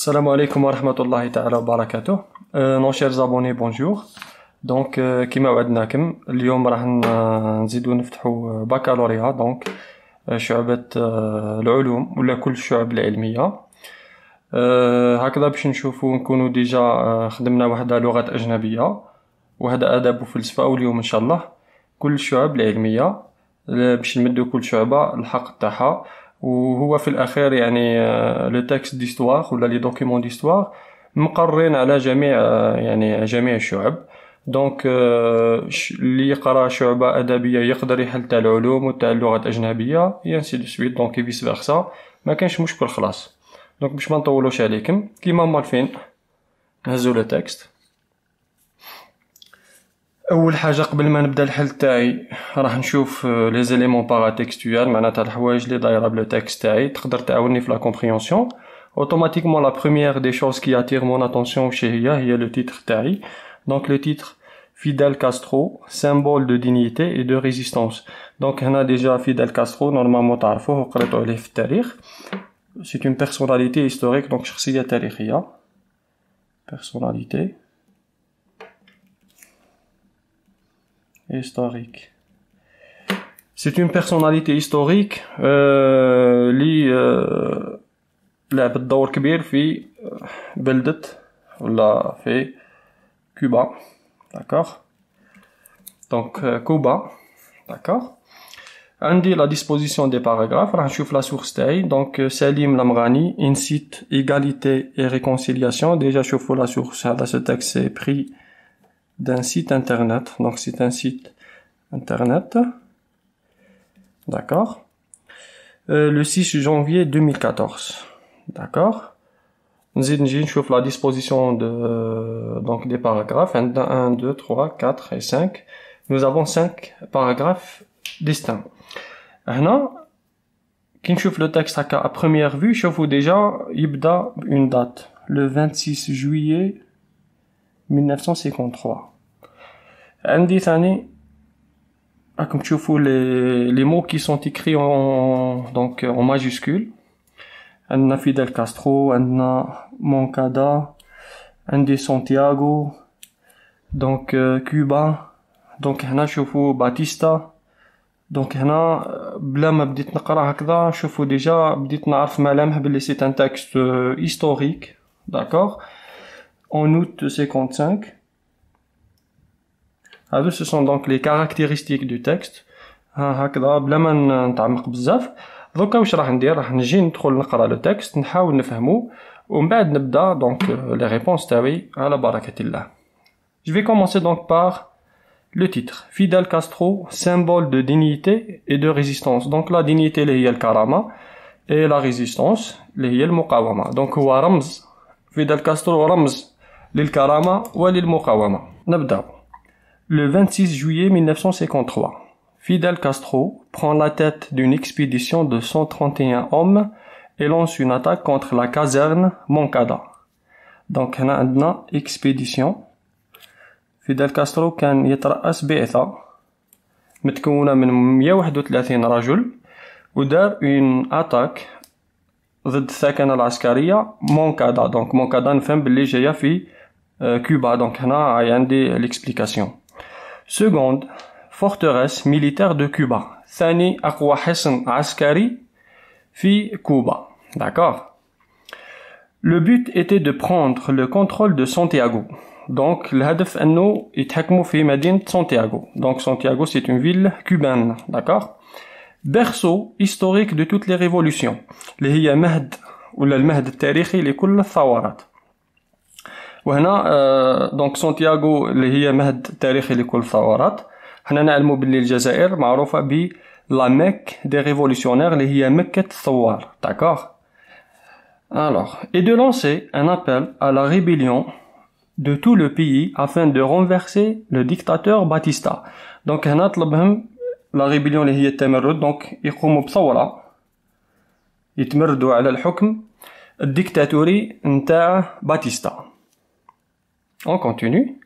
Salam alaikum wa rahmatullahi ta'ala wa barakatuh. Nos chers abonnés, bonjour. Donc, كما وعدناكم اليوم راح نزيدو نفتحو بكالوريا دونك شعبة العلوم ولا كل الشعب العلمية. هكذا باش نشوفو نكونو ديجا خدمنا وحدة لغات أجنبية وهذا آداب وفلسفة، واليوم إن شاء الله كل الشعب العلمية باش نمدو كل شعبة الحق تاعها. وهو في الأخير يعني لو تكست ديستوار ولا لي دوكيمون ديستوار مقررين على جميع الشعب. دونك اللي يقرا شعبة أدبية يقدر يحل تاع العلوم وتاع اللغات الأجنبية يانسي دو سويت، دونك فيس فيرسا، ما كانش مشكل خلاص. دونك باش ما نطولوش عليكم كيما مالفين نهزو لو تكست. اول حاجه قبل ما نبدا الحل تاعي راح نشوف لي زيليمون باراتكستوال، معناتها الحوايج اللي دايره بلو تكست تاعي تقدر تعاوني في لا كومبريهنسيون. اوتوماتيكمون لا بروميير دي شوز كي اتير مون اتونسيون واش هي لو تيتر تاعي. دونك لو تيتر فيدال كاسترو سيمبول دو دينيتي اي دو ريزيستانس. دونك هنا ديجا فيدال كاسترو نورمالمون تعرفوه وقريتو عليه في التاريخ، سي اون بيرسوناليتي هيستوريك، دونك شخصيه تاريخيه بيرسوناليتي historique. C'est une personnalité historique اللي لعبت دور كبير في بلدة ولا في كوبا. d'accord. donc كوبا. d'accord. عندي la disposition des paragraphes راح نشوف la source تاعي. donc سليم لمغاني incite égalité et réconciliation. déjà شوفوا la source هذا ce texte c'est pris d'un site internet, donc c'est un site internet, d'accord, le 6 janvier 2014, d'accord. Nous allons la disposition donc des paragraphes, 1, 2, 3, 4 et 5. Nous avons 5 paragraphes distincts. Maintenant, quand je le texte à première vue, je vois déjà يبدأ une date, le 26 juillet 1953. عندي ثاني راكم تشوفوا les mots qui sont écrits en majuscule. عندنا فيدال كاسترو، عندنا مونكادا، عندي سانتياغو، دونك كوبا. دونك هنا شوفوا باتيستا. دونك هنا بلا ما بديت نقرا هكذا شوفوا ديجا بديت نعرف ملامح بلي سي ان تكست هيستوريك. d'accord. en août 55. ce sont donc les caractéristiques du texte. هكذا بلا ما نتعمق بزاف. دوكا واش راح ندير؟ راح نجي ندخل نقرا لو تكست نحاول نفهمو ومن بعد نبدا دونك لي ريبونس تاعي على بركه الله. je vais commencer donc par le titre Fidel Castro, symbole de dignité et de résistance. donc la dignité اللي هي الكرامه et la résistance اللي هي المقاومه. donc هو رمز فيدال كاسترو، رمز للكرامة وللمقاومة. نبدأ. Le 26 juillet 1953, Fidel Castro prend la tête d'une expédition de 131 hommes et lance une attaque contre la caserne Moncada. donc هنا عندنا expédition. فيدال كاسترو كان يترأس بعثة متكونة من 131 رجل ودار une attaque ضد الثكنة العسكرية مونكادا. دونك مونكادا نفهم باللي جاية في كوبا. دونك هنا عندي l'explication. seconde forteresse militaire de Cuba. ثاني أقوى حصن عسكري في كوبا. d'accord. le but était de prendre le contrôle de Santiago. donc الهدف أنه يتحكموا في مدينة سانتياغو. donc Santiago c'est une ville cubaine. d'accord. berceau historique de toutes les révolutions اللي هي مهد ولا المهد التاريخي لكل الثورات. وهنا دونك سانتياغو اللي هي مهد تاريخي لكل الثورات. حنا نعلموا باللي الجزائر معروفة ب لا ميك دي ريفولوشنير اللي هي مكة الثوار. d'accord. alors et de lancer un appel à la rébellion de tout le pays afin de renverser le dictateur Batista. donc هنا طلبهم لا ريبيليون اللي هي التمرد. دونك يقوموا بثورة يتمردوا على الحكم الديكتاتوري نتاع باتيستا. on continue.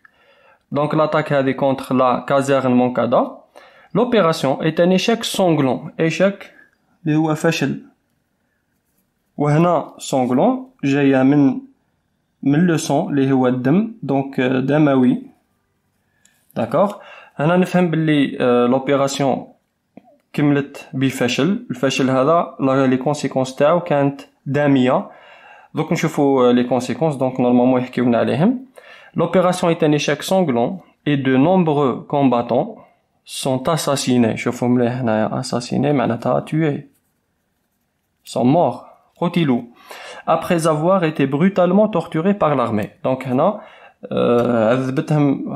donc l'attaque هذه contre la caserne Moncada. l'opération est un échec sanglant. échec اللي هو فشل وهنا سونغلون جاية من لو سون اللي هو الدم دونك دموي داكوغ. هنا نفهم باللي لوبيراسيون كملت بفشل. الفشل هذا لي كونسيكونس تاعو كانت دامية. دوك نشوفو لي كونسيكونس دونك نورمالمون يحكيونا عليهم. L'opération est un échec sanglant et de nombreux combattants sont assassinés. شوفوا مليح هنايا assassinés معناتها tués. Sont morts. قتلوا. Après avoir été brutalement torturés par l'armée. Donc هنا عذبتهم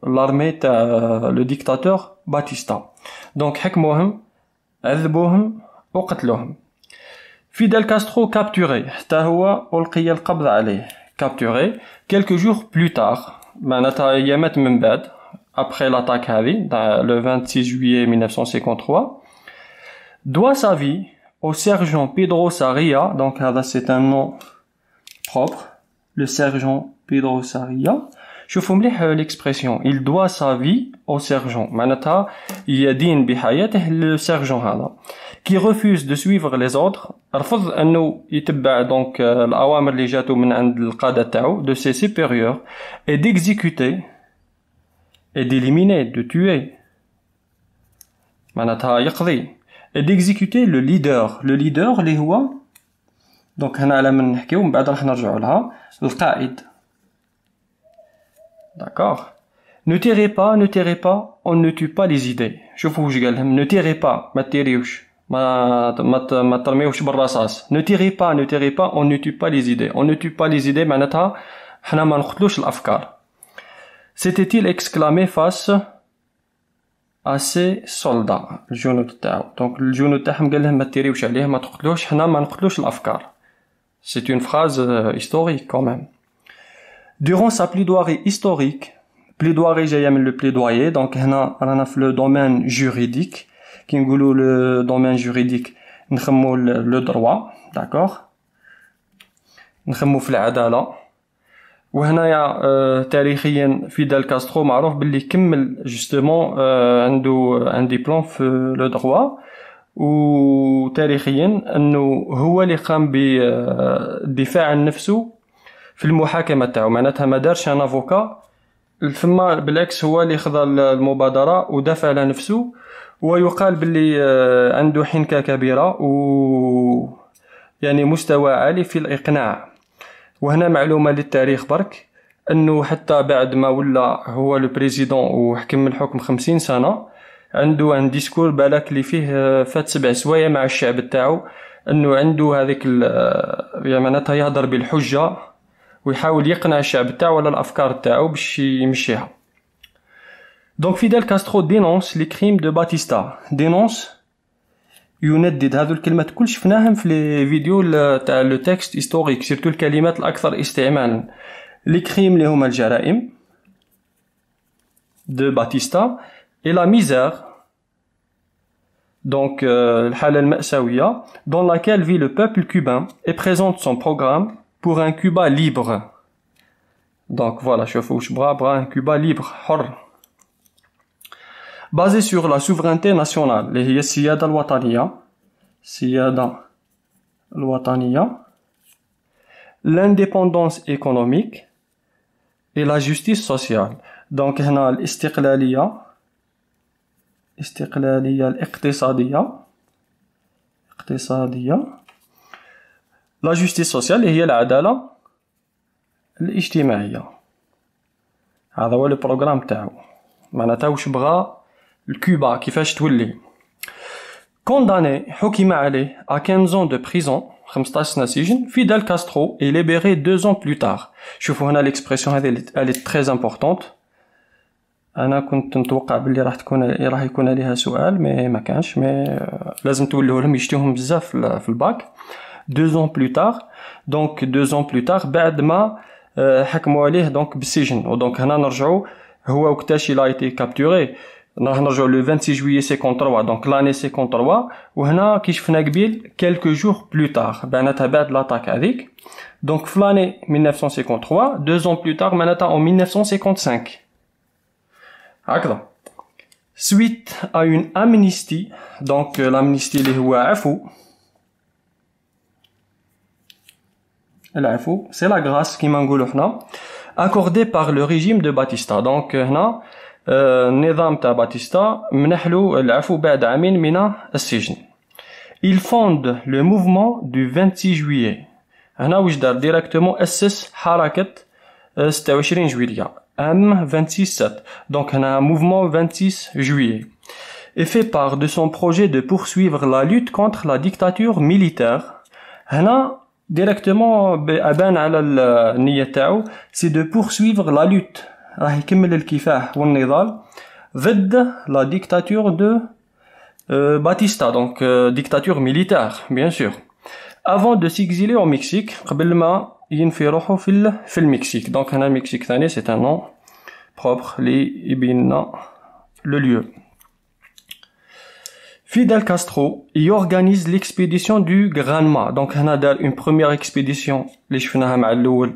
l'armée تاع le dictateur Batista. Donc حكموهم عذبوهم وقتلوهم. Fidel Castro capturé. حتى هو ألقي القبض عليه. Capturé quelques jours plus tard. معناتها أيامات من بعد. Après l'attaque هذه le 26 juillet 1953. Doit sa vie au sergent Pedro Sarria. Donc هذا c'est un nom propre. Le sergent Pedro Sarria. شوفوا مليح l'expression. Il doit sa vie au sergent. معناتها يدين بحياته le sergent هذا. Qui refuse de suivre les ordres. رفض أنه يتبع donc الأوامر اللي جاتو من عند القادة تاعو de ses supérieurs et d'exécuter et d'éliminer de tuer. معناتها يقضي. Et d'exécuter le leader. Le leader اللي هو donc هنا على من نحكيو من بعد راح نرجعوا لها القائد. D'accord. Ne tirez pas, on ne tue pas les idées. شوفوا واش قال لهم. Ne tirez pas, ما تيريوش. ما ترميوش بالرصاص. Ne tirez pas, on ne tue pas les idées. On ne tue pas les idées معناتها حنا ما نقتلوش الأفكار. S'était-il exclamé face à ses soldats. الجنود تاعو. Donc الجنود تاعهم قال لهم ما تيريوش عليه ما تقتلوش حنا ما نقتلوش الأفكار. C'est une phrase historique quand même. Durant sa plaidoirie historique, plaidoirie جاية من le plaidoyer, donc هنا رانا في le domaine juridique. كي نقولوا le domaine juridique نخمو le droit, d'accord. نخمو في العدالة. وهنايا تاريخيا فيدال كاسترو معروف باللي كمل justement عنده un diplôme في le droit. وتاريخيا انه هو اللي قام بالدفاع عن نفسه في المحاكمة تاعو. معناتها ما دارش ان افوكا ثم بالعكس هو اللي خذا المبادرة ودافع على نفسه. ويقال باللي عنده حنكة كبيرة و يعني مستوى عالي في الإقناع. وهنا معلومة للتاريخ برك انه حتى بعد ما ولا هو لو بريزيدون وحكم الحكم 50 سنة عنده ان ديسكور بالك اللي فيه فات 7 سوايع مع الشعب تاعو انه عنده هذيك يعني معناتها يهضر بالحجة ويحاول يقنع الشعب تاعو على الافكار تاعو باش يمشيها. Donc Fidel Castro dénonce les crimes de Batista. Dénonce يندد. هذو الكلمات كل شفناهم في لي فيديو تاع لو تكست هيستوريك سيرتو الكلمات الاكثر استعمالا. لي كريم اللي هما الجرائم de Batista et la misère donc الحالة المأساوية dans laquelle vit le peuple cubain et présente son programme pour un Cuba libre. Donc voilà, شوفوا واش بغا un Cuba libre حر basé sur la souveraineté nationale اللي هي السيادة الوطنية, l'indépendance économique et la justice sociale. Donc هنا الاستقلالية الاقتصادية la justice sociale اللي هي العدالة الاجتماعية. هذا هو البروغرام تاعو. معناتها واش بغا الكوبا كيفاش تولي. Condamné حكم عليه à 15 ans de prison 15 سنة سجن. Fidel Castro est libéré 2 ans plus tard. شوفوا هنا l'expression هذه elle est très importante. أنا كنت نتوقع باللي راح يكون عليها سؤال ما كانش لازم تولوا لهم يشتيهم بزاف في الباك. 2 ans plus tard. Donc 2 ans plus tard بعد ما حكموا عليه donc بالسجن. ودونك هنا نرجعوا هو وقتاش il a été capturé. راح نرجعوا le 26 juillet 53 donc l'année 53. وهنا كي شفنا قبيل quelques jours plus tard معناتها بعد لاطاك هذيك. donc في l'année 1953 2 ans plus tard معناتها en 1955 هكذا. suite à une amnistie donc l'amnistie اللي هو عفو c'est la grâce qui m'engoule accordée par le régime de Batista. Donc هنا النظام تاع باتيستا منحلو العفو بعد عامين من السجن. Il fonde le mouvement du 26 juillet. هنا واش دار directement أسس حركة 26 جويلية عام 26/7. Donc هنا mouvement 26 juillet. Et fait part de son projet de poursuivre la lutte contre la dictature militaire. هنا directement أبان على النية تاعو c'est de poursuivre la lutte. راح يكمل الكفاح والنضال ضد la dictature de Batista, donc dictature militaire bien sûr. Avant de s'exiler au Mexique قبل ما ينفي روحه في المكسيك. Donc هنا المكسيك ثاني c'est un nom propre اللي يبين لنا le lieu. Fidel Castro y organise l'expédition du Granma. Donc هنا دار une première expédition اللي شفناها مع الأول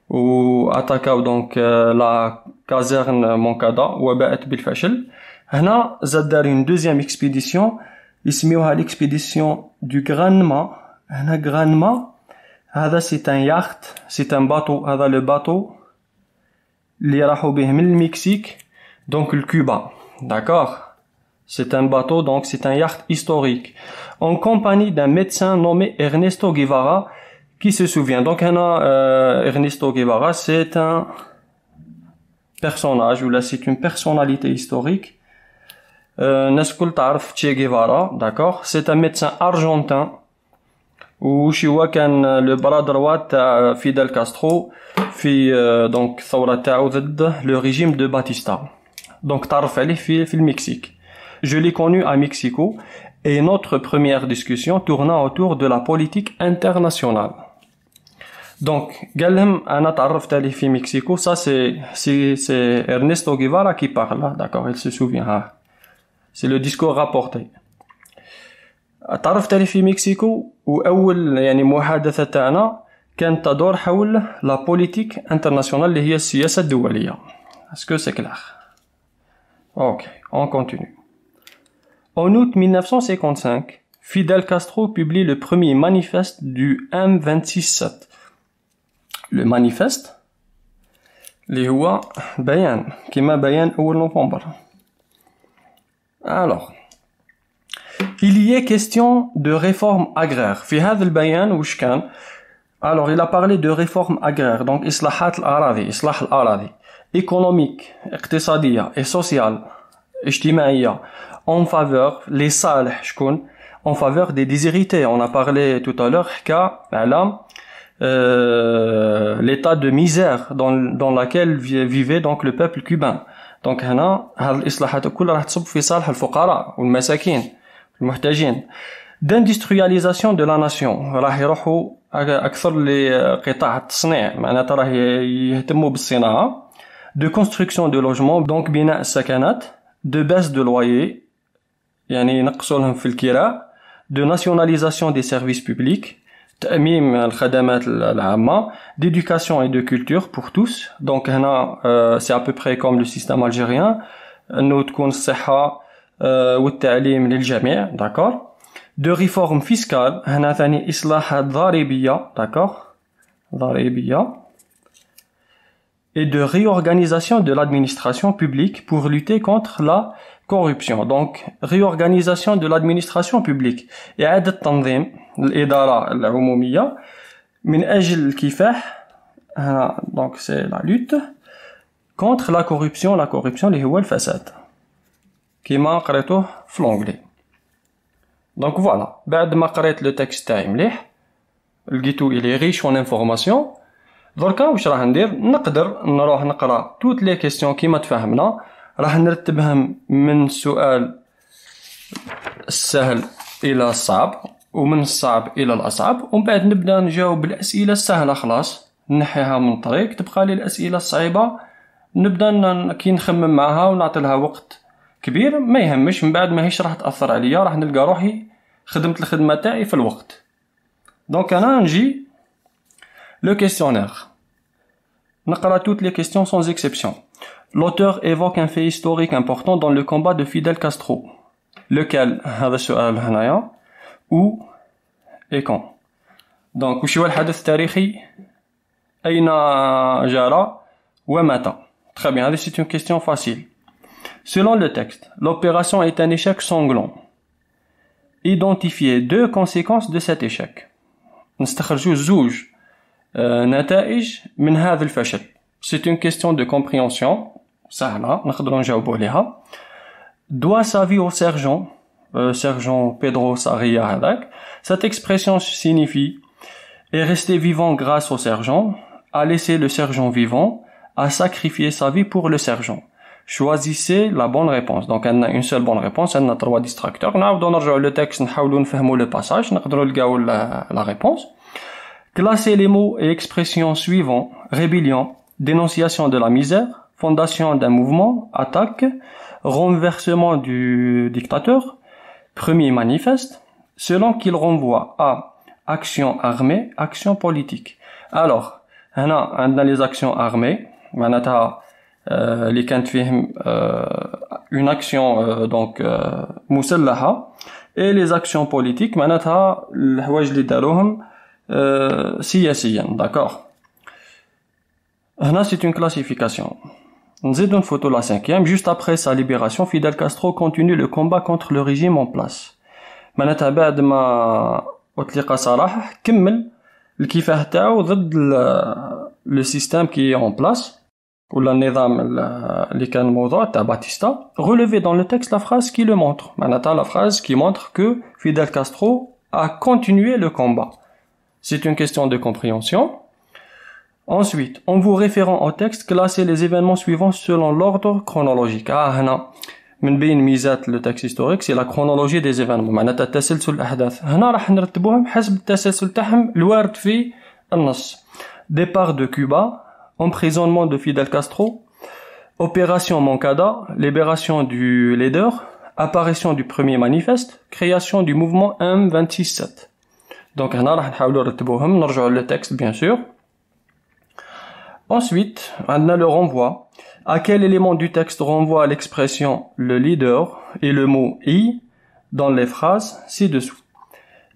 واتاكاو دونك لا كازيرن مونكادا وباءت بالفشل. هنا زاد دار une deuxième expédition يسميوها l'expédition du Granma. هنا Granma هذا c'est un yacht, c'est un bateau. هذا le bateau اللي راحوا به من المكسيك donc الكوبا. D'accord? C'est un bateau, donc c'est un yacht historique en compagnie d'un médecin nommé Ernesto Guevara qui se souvient. Donc Ernesto Guevara c'est un personnage ou là c'est une personnalité historique. الناس كل تعرف Che Guevara, d'accord? C'est un médecin argentin وش هو كان le bras droit تاع Fidel Castro في donc الثورة تاعو ضد le régime de Batista. Donc تعرف عليه في المكسيك. Je l'ai connu à Mexico et notre première discussion tourna autour de la politique internationale. Donc, قال لهم أنا تعرفت عليه في Mexico. Ça c'est Ernesto Guevara qui parle là, d'accord? Il se souvient. C'est le discours rapporté. تعرفت عليه في مكسيكو وأول يعني محادثة تاعنا كانت تدور حول la politique internationale اللي هي السياسة الدولية. Est-ce que c'est clair? Ok, on continue. En août 1955, Fidel Castro publie le premier manifeste du M26/7. Le manifeste اللي هو بيان كما بيان أول نوفمبر. Alors, il y est question de réforme agraire. في هذا البيان وش كان؟ Alors, il a parlé de réforme agraire, donc إصلاحات الأراضي, إصلاح الأراضي, économique, اقتصادية et sociale, اجتماعية, en faveur, les صالح شكون? En faveur des déshérités. On a parlé tout à l'heure حكى على l'état de misère dans laquelle vivait donc le peuple cubain. Donc هنا هذه الإصلاحات كلها راح تصب في صالح الفقراء والمساكين المحتاجين. D'industrialisation de la nation راح يروحوا أكثر لقطاع التصنيع معناتها راح يهتموا بالصناعة. De construction de logements donc بناء السكنات. De baisse de loyer يعني ينقصوا لهم في الكراء. De nationalisation des services publics. تأميم الخدمات العامة. D'éducation et de culture pour tous. Donc هنا c'est à peu près comme le système algérien إنه تكون الصحة والتعليم للجميع. D'accord? De réforme fiscale هنا ثاني إصلاحات ضريبية. D'accord? ضريبية. Et de réorganisation de l'administration publique pour lutter contre la corruption. Donc réorganisation de l'administration publique. إعادة تنظيم الإدارة العمومية من أجل الكفاح. Donc c'est la lutte contre la corruption. La corruption اللي هو الفساد كما قريتوه في l'anglais. Donc voilà, بعد ما قريت لو تكست تاعي مليح لقيتو إلي ريش اون انفورماسيون. دركا واش راح ندير؟ نقدر نروح نقرا توت لي كيستيون كيما تفهمنا. راح نرتبهم من السؤال السهل الى الصعب ومن الصعب الى الاصعب ومن بعد نبدا نجاوب الاسئله السهله خلاص نحيها من طريق. تبقى لي الاسئله الصعيبه نبدا كي نخمم معها ونعطي لها وقت كبير ما يهمش. من بعد ما هيش راح تاثر عليا راح نلقى روحي خدمت الخدمه تاعي في الوقت. دونك انا نجي لو كيستيونير نقرا toutes les questions sans exception. L'auteur évoque un fait historique important dans le combat de Fidel Castro. Lequel? هذا السؤال هنايا. Où et quand? Donc وش هو الحدث التاريخي أين جرى ومتى. Très bien, c'est une question facile. Selon le texte, l'opération est un échec sanglant. Identifiez 2 conséquences de cet échec. نستخرجوا زوج نتائج من هذا الفشل. C'est une question de compréhension. سهلة نقدروا نجاوبوا عليها. Doit sa vie au sergent, sergent Pedro Sarria هذاك. Cette expression signifie est resté vivant grâce au sergent, a laissé le sergent vivant, a sacrifié sa vie pour le sergent. Choisissez la bonne réponse. Donc on a une seule bonne réponse, on a 3 distracteurs. نعاودو نرجعوا le texte نحاولوا نفهموا le passage, نقدروا نلقاو la réponse. Classez les mots et expressions suivants: rébellion, dénonciation de la misère, fondation d'un mouvement, attaque, renversement du dictateur, premier manifeste, selon qu'il renvoie à action armée, action politique. Alors, هنا عندنا les actions armées, معناتها اللي كانت فيهم une action donc مسلحة, et les actions politiques معناتها الحوايج اللي داروهم سياسيا. D'accord. هنا c'est une classification. نزيدو نفوتو la 5e. Juste après sa libération, Fidel Castro continue le combat contre le régime en place. معناتها بعد ما أطلق سراحه كمل الكفاح تاعو ضد le système qui est en place ولا النظام اللي كان موضوع تاع باتيستا. Relevez dans le texte la phrase qui le montre. معناتها la phrase qui montre que Fidel Castro a continué le combat. C'est une question de compréhension. Ensuite, en vous référant au texte, classez les événements suivants selon l'ordre chronologique. هنا من بين ميزات le texte historique, c'est la chronologie des événements. معناتها تسلسل الأحداث. هنا راح نرتبوهم حسب التسلسل تاعهم الوارد في النص. Départ de Cuba, emprisonnement de Fidel Castro, opération Moncada, libération du leader, apparition du premier manifeste, création du mouvement M267. Donc هنا راح نحاولوا نرتبوهم, نرجعوا le texte bien sûr. Ensuite, on a le renvoi. À quel élément du texte renvoie l'expression le leader et le mot I dans les phrases ci-dessous?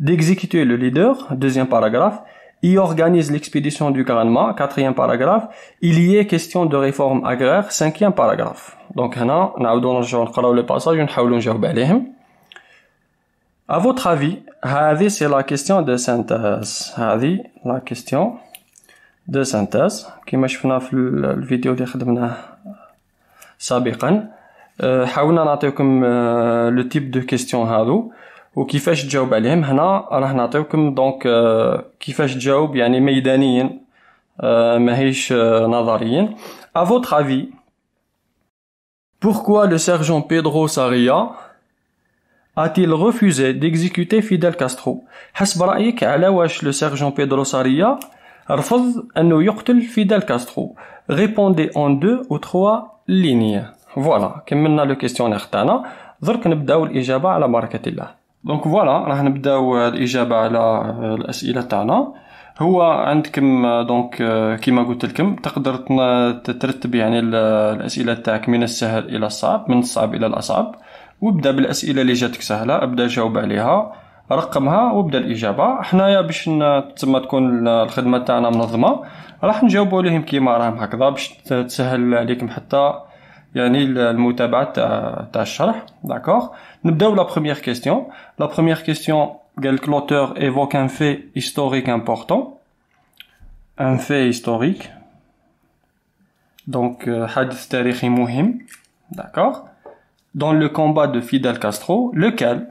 D'exécuter le leader, 2e paragraphe. Il organise l'expédition du Granma, 4e paragraphe. Il y est question de réforme agraire, 5e paragraphe. Donc هنا نعاودو نرجعو نقراو le passage ونحاولو نجاوب عليهم. À votre avis, هذه c'est la question de synthèse. هذه la question de synthèse كما شفنا في الفيديو اللي خدمناه سابقا. حاولنا نعطيكم لو تيب دو كيستيون هادو وكيفاش تجاوب عليهم. هنا راح نعطيكم دونك كيفاش تجاوب يعني ميدانيا ماهيش نظريا. À votre avis, pourquoi le sergent Pedro Sarria a-t-il refusé d'exécuter Fidel Castro? حسب رأيك على واش le sergent Pedro Sarria رفض أنه يقتل فيدال كاسترو؟ Répondez en 2 ou 3 lignes. Voilà, كملنا لو كيستيونير تاعنا. درك نبداو الإجابة على بركة الله. دونك فوالا راح نبداو الإجابة على الأسئلة تاعنا. هو عندكم دونك كيما قلت لكم تقدر ترتب يعني الأسئلة تاعك من السهل إلى الصعب، من الصعب إلى الأصعب، وابدأ بالأسئلة اللي جاتك سهلة، ابدأ جاوب عليها، رقمها وابدأ الإجابة. حنايا باش تسمى تكون الخدمة تاعنا منظمة راح نجاوبوا عليهم كيما راهم هكذا باش تسهل عليكم حتى يعني المتابعة تاع الشرح. داكوغ. نبداو لا بروميير كيستيون. لا بروميير كيستيون قالك l'auteur évoque un fait historique important. Un fait historique. Donc حدث تاريخي مهم. D'accord. Dans le combat de Fidel Castro, lequel?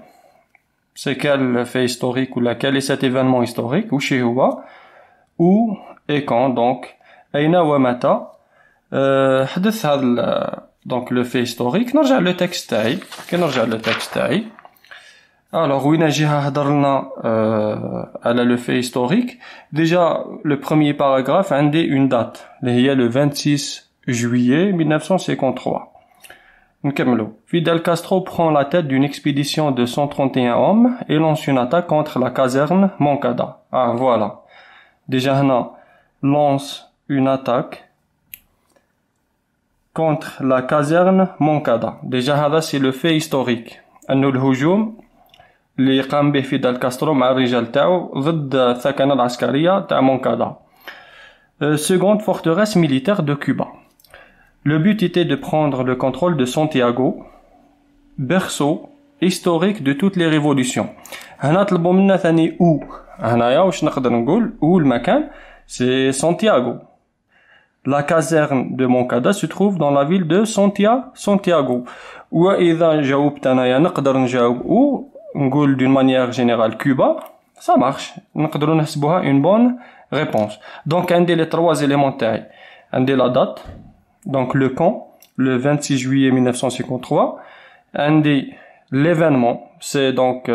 C'est quel fait historique ou laquelle est cet événement historique ou chez هو où et quand donc أين ومتى حدث هذا donc le fait historique. نرجع le texte تاعي كي نرجع le texte تاعي alors وين جيها هضر لنا على le fait historique. Déjà le premier paragraphe عندي une date اللي هي le 26 juillet 1953. نكملو. Fidel Castro prend la tête d'une expédition de 131 hommes et lance une attaque contre la caserne Moncada. Ah voilà. Déjà هنا lance une attaque contre la caserne Moncada. Déjà هذا c'est le fait historique. أنه الهجوم اللي قام به فيدال كاسترو مع الرجال تاعو ضد الثكنة العسكرية تاع مونكادا. Seconde forteresse militaire de Cuba. Le but était de prendre le contrôle de Santiago, berceau historique de toutes les révolutions. هنا طلبوا منا ثاني او. هنايا واش نقدر نقول او المكان c'est Santiago. La caserne de Moncada se trouve dans la ville de Santiago. وإذا جاوبت أنايا نقدر نجاوب او نقول d'une manière générale Cuba, ça marche. نقدروا نحسبوها une bonne réponse. Donc عندي les trois éléments تاعي. عندي la date, donc le quand, le 26 juillet 1953. عندي l'événement, c'est donc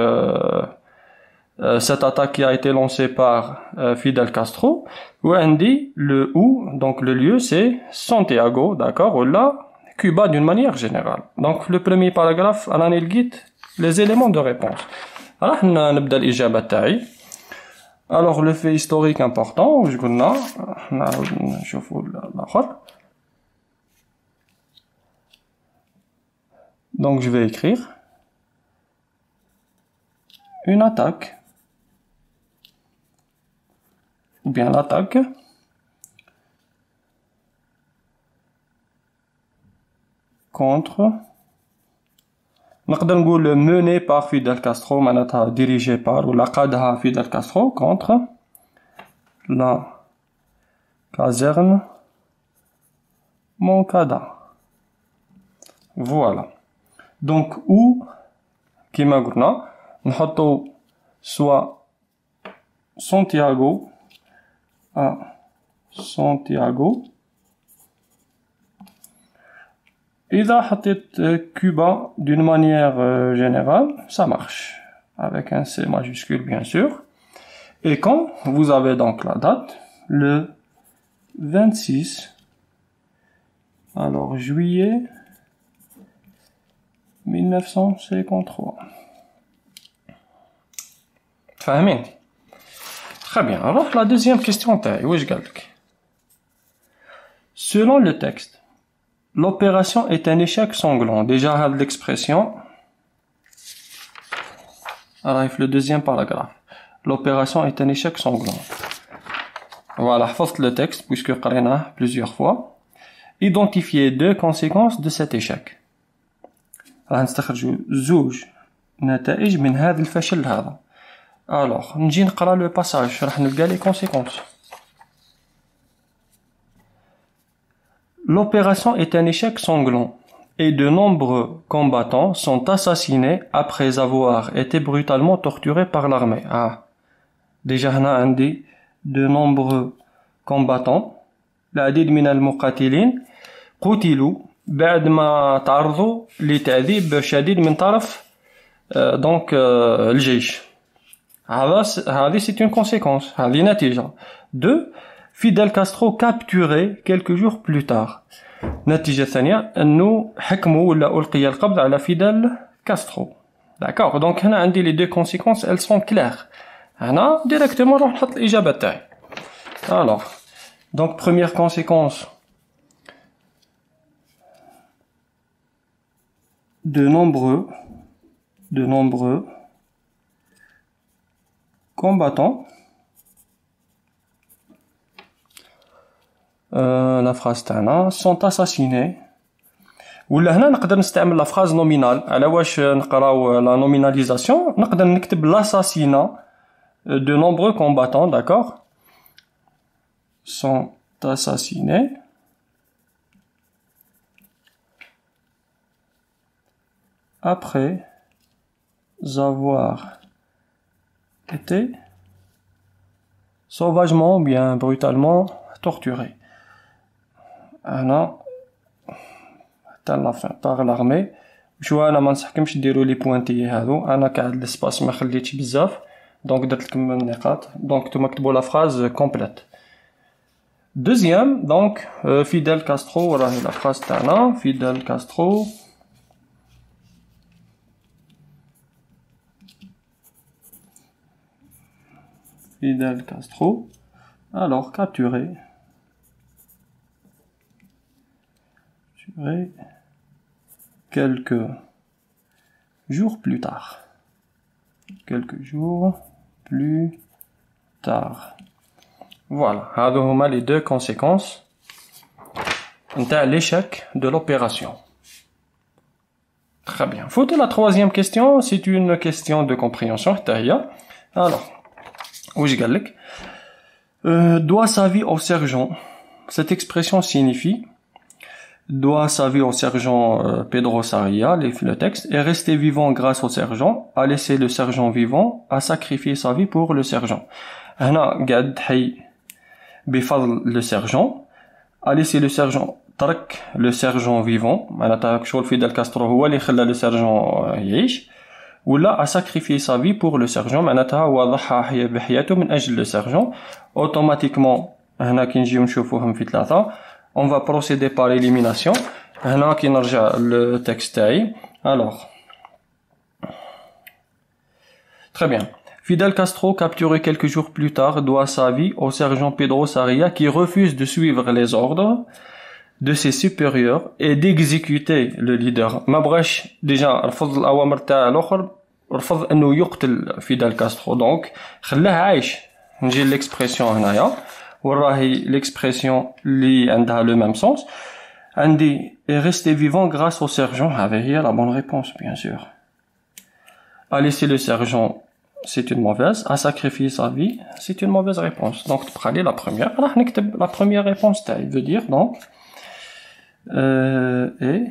cette attaque qui a été lancée par Fidel Castro. Ou عندي le où, donc le lieu c'est Santiago, d'accord, ou là Cuba d'une manière générale. Donc le premier paragraphe راني لقيت les éléments de réponse. راح نبدا الإجابة تاعي. Alors le fait historique important واش قلنا نعاود نشوفوا الآخر. Donc je vais écrire une attaque ou bien l'attaque contre نقدر نقول menée par Fidel Castro معناتها dirigée par ولا قادها Fidel Castro contre la caserne Moncada. Voilà. Donc où كما قلنا نحطو soit Santiago à Santiago. إذا حطيت Cuba d'une manière générale, ça marche. Avec un C majuscule bien sûr. Et quand vous avez donc la date, le 26, alors juillet 1953. فاهمين؟ Très bien. Alors la deuxième question تاعي واش قالك؟ Selon le texte, l'opération est un échec sanglant. Déjà, l'expression arrive le deuxième paragraphe. L'opération est un échec sanglant. Voilà, حفظت le texte puisque قريناه plusieurs fois. Identifiez deux conséquences de cet échec. راح نستخرجوا زوج نتائج من هذا الفشل هذا. Alors, نجي نقرا le passage راح نلقى les conséquences. L'opération est un échec sanglant et de nombreux combattants sont assassinés après avoir été brutalement torturés par l'armée. Ah, déjà هنا عندي de nombreux combattants. العديد من المقاتلين قتلوا بعد ما تعرضوا لتعذيب شديد من طرف الجيش. هذه c'est une conséquence. هذه نتيجة. Deux, Fidel Castro capturé quelques jours plus tard. نتيجة ثانية أنه حكموا ولا ألقي القبض على فيدال كاسترو. D'accord. Donc هنا عندي les deux conséquences, elles sont claires. هنا directement نروح نحط الإجابة تاعي. Alors, donc première conséquence, de nombreux combattants. La phrase تاعنا sont assassinés. ولا هنا نقدر نستعمل la phrase nominale. على واش نقراو la nominalisation نقدر نكتب l'assassinat de nombreux combattants, d'accord, sont assassinés après avoir été sauvagement ou bien brutalement torturés. أنا حتى la fin par l'armée. شو أنا ما نصحكمش ديروا لي بوانتي هذو. أنا قاعد الاسباس ما خليتش بزاف دونك درت لكم النقاط. دونك نتوما كتبوا لا فراز كومبليت. Deuxième, donc Fidel Castro, راهي la phrase تاعنا Fidel Castro alors capturé quelques jours plus tard. quelques jours plus tard. Voilà, هذو هما les deux conséquences de l'échec de l'opération. Très bien. Faut la troisième question, c'est une question de compréhension. Alors, où je galek doit sa vie au sergent. Cette expression signifie doit sa vie au sergent Pedro Sarria, le texte, est resté vivant grâce au sergent, a laissé le sergent vivant, a sacrifié sa vie pour le sergent. هنا قاعد حي بفضل le sergent, a laissé le sergent, ترك le sergent vivant, معناتها شغل فيدال كاسترو هو اللي خلى le sergent يعيش, ولا a sacrifié sa vie pour le sergent, معناتها هو ضحى بحياته من أجل le sergent. Automatiquement هنا كي نجيو نشوفوهم في ثلاثة, on va procéder par élimination. هنا كي نرجع le texte تاعي. Alors, très bien. Fidel Castro, capturé quelques jours plus tard, doit sa vie au sergent Pedro Sarria qui refuse de suivre les ordres de ses supérieurs et d'exécuter le leader. ما بغاش déjà رفض الأوامر تاع الآخر, رفض أنه يقتل فيدال كاسترو, donc خلاه عايش. نجي l'expression هنايا وراهي l'expression اللي عندها le même sens. عندي est resté vivant grâce au sergent, هذه هي la bonne réponse bien sûr. A laissé le sergent, c'est une mauvaise. A sacrifié sa vie, c'est une mauvaise réponse. Donc تبقى لي la première. راح نكتب la première réponse تاعي veut dire donc est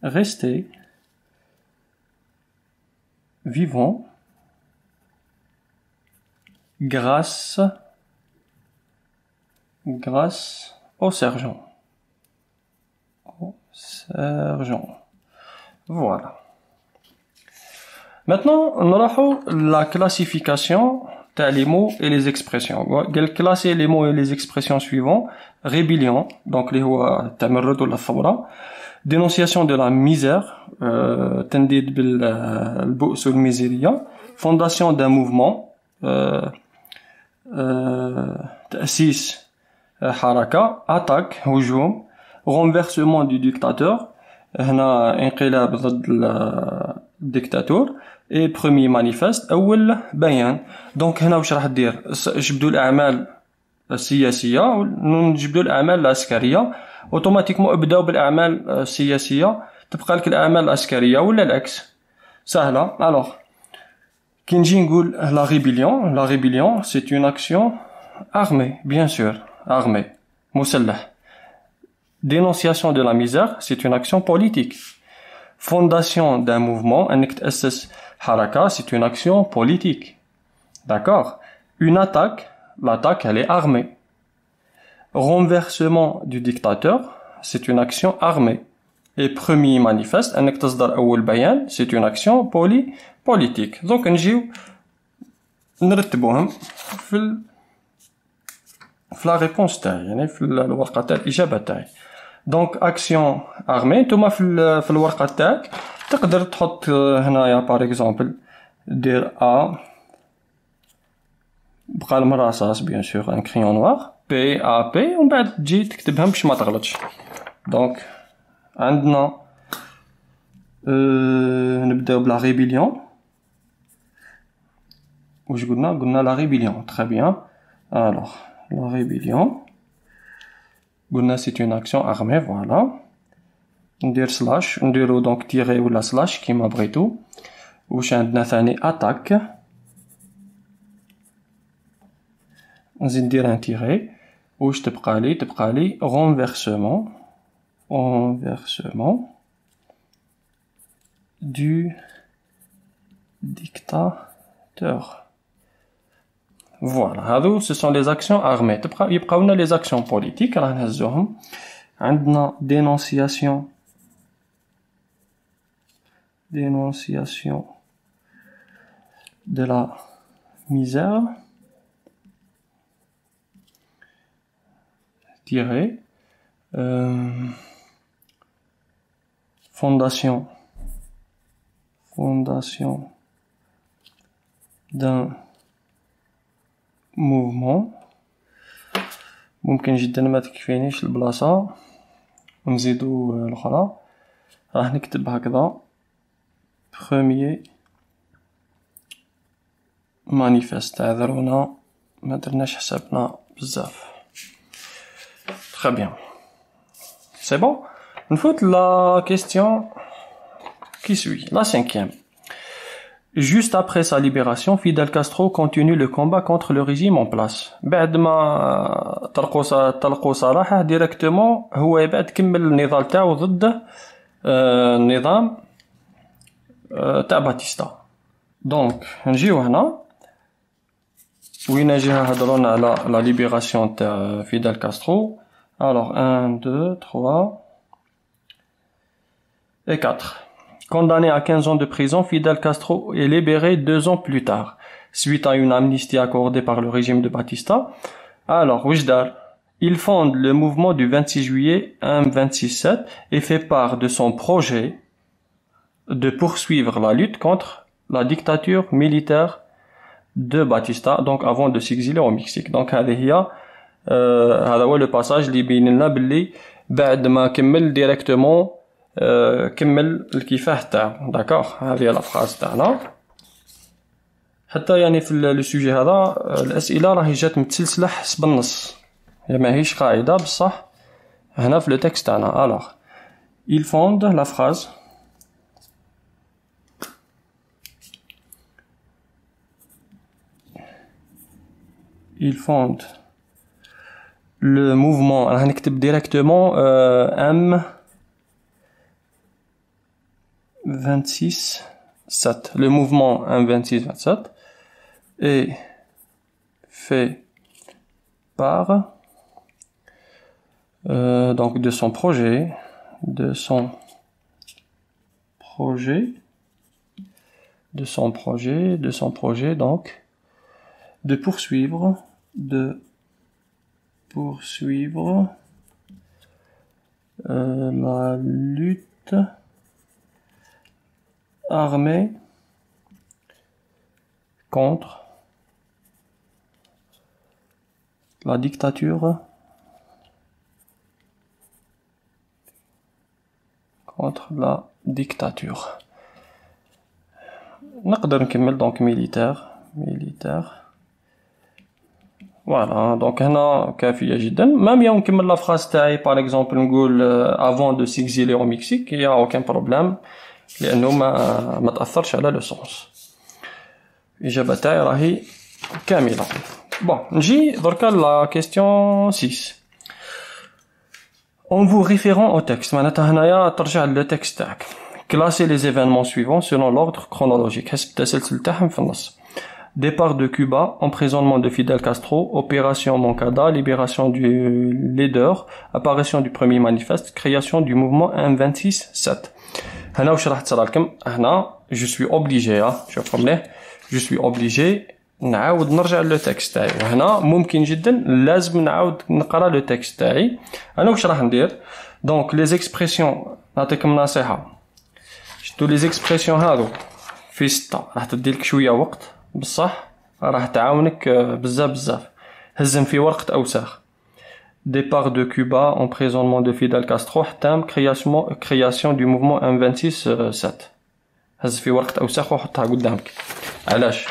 resté vivant grâce au sergent. Voilà. Maintenant, on aura la classification des mots et les expressions. Quel classer les mots et les expressions suivants? Rébellion, donc les tamarrud ou la thawra. Dénonciation de la misère, tendid bil bu's ou miséria. Fondation d'un mouvement, تأسيس حركة, attaque, هجوم, renversement du dictateur, هنا انقلاب ضد الديكتاتور, et premier manifeste, أول بيان. donc هنا واش راح دير؟ جبدوا الأعمال السياسية ونجبدوا الأعمال العسكرية, اوتوماتيكمون ابداو بالأعمال السياسية, تبقى لك الأعمال العسكرية ولا العكس, سهلة. alors كي نجي نقول la rébellion c'est une action armée, bien sûr, armée, مسلح. Dénonciation de la misère, c'est une action politique. Fondation d'un mouvement, انك تأسس حركة, c'est une action politique. D'accord? Une attaque, l'attaque elle est armée. Renversement du dictateur, c'est une action armée. Et premier manifeste, انك تصدر أول بيان, c'est une action politique. Donc نجيو نرتبوهم في la réponse تاعي, يعني في الورقة تاع الإجابة تاعي. donc action armée, نتوما في الورقة تاعك تقدر تحط هنايا par exemple دير A بقلم الرصاص bien sûr un crayon noir, P A P, ومن بعد تجي تكتبهم باش ما تغلطش. donc عندنا نبداو بلا rébellion. واش قلنا la rébellion, très bien. alors la rébellion, قلنا c'est une action armée, voilà. ندير سلاش, نديرو donc تيري ولا سلاش كيما بغيتو. واش عندنا ثاني attaque, نزيد ندير ان تيري. واش تبقى لي renversement du dictateur. Voilà, ce sont les actions armées. يبقاونا les actions politiques, راح نهزوهم. عندنا dénonciation de la misère, tiré, fondation d'un mouvement. ممكن جدا ما تكفينيش البلاصة ونزيدو الأخرى, راح نكتب هكذا premier manifeste عذرونا ما درناش حسابنا بزاف. Très bien. C'est bon? نفوت la question qui suit, la cinquième. Juste après sa libération, Fidel Castro continue le combat contre le régime en place. بعد ما طلقوا صلاح directement هو يبعد كمل النضال تاعو ضد النظام تاع باتيستا. دونك نجيو هنا وين جيها هضرونا على la libération تاع Fidel Castro. Alors 1, 2, 3 et 4. Condamné à 15 ans de prison, Fidel Castro est libéré 2 ans plus tard, suite à une amnistie accordée par le régime de Batista. Alors, Oujdar, il fonde le mouvement du 26 juillet 1-26-7 et fait part de son projet de poursuivre la lutte contre la dictature militaire de Batista, donc avant de s'exiler au Mexique. Donc, هذا هو le passage اللي يبين لنا باللي بعد ما كمل directement كمل الكفاح تاعو. داكوغ، هذه هي لافراز تاعنا. حتى يعني في لو سوجي هذا الاسئله راهي جات متسلسله حسب النص، هي ماهيش قاعده بصح هنا في لو تكست تاعنا. الوغ il fonde la phrase il fonde le mouvement. راح نكتب directement M 26-7, le mouvement M26-27 est fait par donc de son projet donc de poursuivre la lutte armée contre la dictature نقدر نكمل donc militaire voilà. donc هنا كافية جدا. même يوم نكمل la phrase تاعي par exemple نقول avant de s'exiler au Mexique, il y a aucun problème لأنه ما تأثرش على لو سونس. الإجابة تاعي راهي كاملة. بون نجي دركا لا كيستيون 6. En vous référant au texte, معناتها هنايا ترجع للتكست تاعك. Classer les événements suivants selon l'ordre chronologique. حسب التسلسل تاعهم في النص. Départ de Cuba, emprisonnement de Fidel Castro, opération Moncada, libération du leader, apparition du premier manifeste, création du mouvement M26-7. هنا واش راح تصرى لكم هنا je suis obligé شوفوا مليح je suis obligé نعاود نرجع لو تكست تاعي. وهنا ممكن جدا لازم نعاود نقرا لو تكست تاعي. انا واش راح ندير دونك لي زيكسبرسيون نعطيكم نصيحه. شفتوا لي زيكسبرسيون هادو في 6 راح تديلك شويه وقت بصح راح تعاونك بزاف. هزم في ورقه اوساخ. Départ de Cuba, emprisonnement de Fidel Castro, حتى création du mouvement M26-7. هز في ورقة أوساخ وحطها قدامك. علاش؟